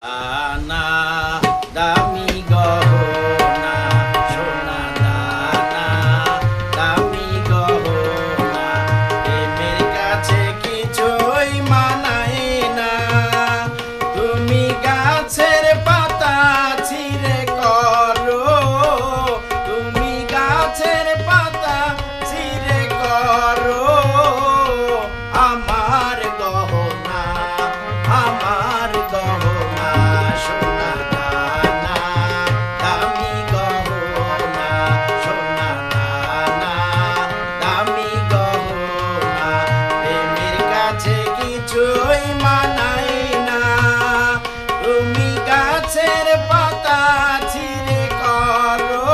দানা দামি গহনা সোনা দানা দামি গহনা প্রেমের কাছে কিছুই মানায় না। তুমি গাছের পাতা ছিঁড়ে করো, তুমি গাছের পাতা ছিঁড়ে করো আমার গহনা, আমার গহনা সোনা দানা দামি গহনা সোনা দানা দামি গহনা প্রেমের কাছে কিছুই মানায় না। তুমি গাছের পাতা ছিঁড়ে করো,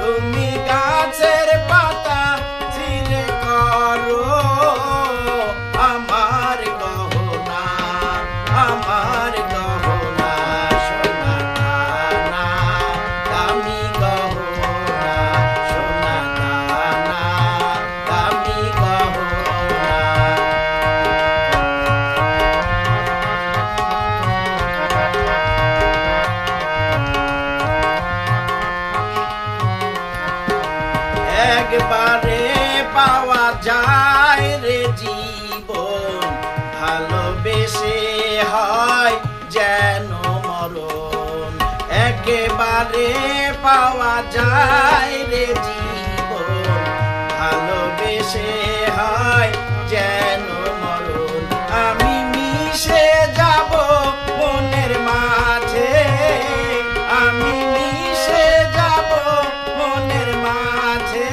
তুমি গাছের পাতা ছিঁড়ে করো আমার গহনা, আমার গহনা সোনা দানা দামি গহনা সোনা দানা দামি গহনা। একবারে পাওয়া যায় রে জীবন, ভালোবেসে হয় যেন মরণ। একেবারে পাওয়া যায় রে জীবন, ভালোবেসে হয় যেন মরণ। আমি মিশে যাব মনের মাঝে, আমি মিশে যাব মনের মাঝে,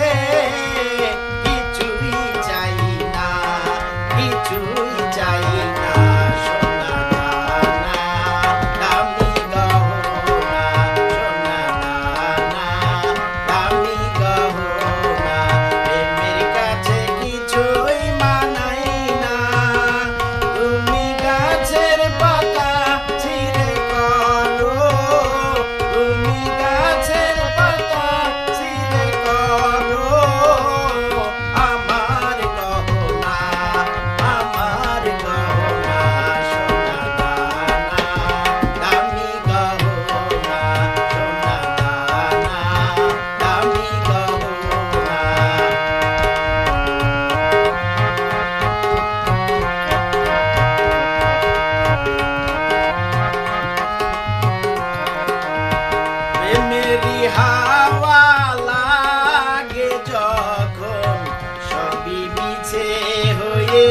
কিছুই চাই না, কিছুই চাই না সোনা দানা দামি গহনা সোনা দানা দামি গহনা প্রেমের কাছে কিছুই মানায় না। তুমি গাছের পাতা ছিঁড়ে করো, তুমি গাছের পাতা ছিঁড়ে করো আমার গহনা, আমার গহনা সোনা দানা দামি গহনা সোনা দানা দামি গহনা। প্রেমেরই হাওয়া লাগে যখন, সবই মিছে হয়ে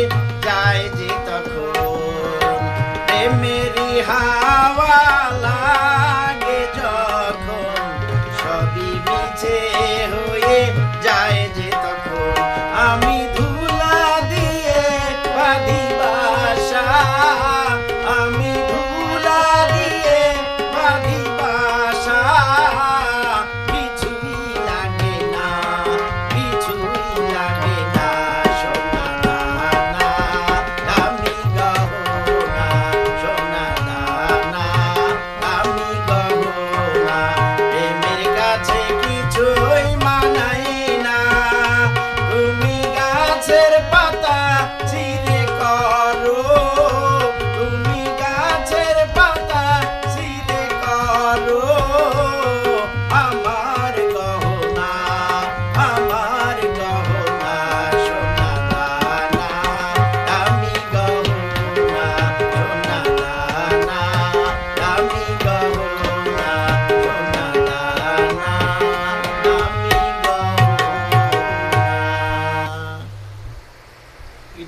যায় যে তখন। প্রেমেরই হাওয়া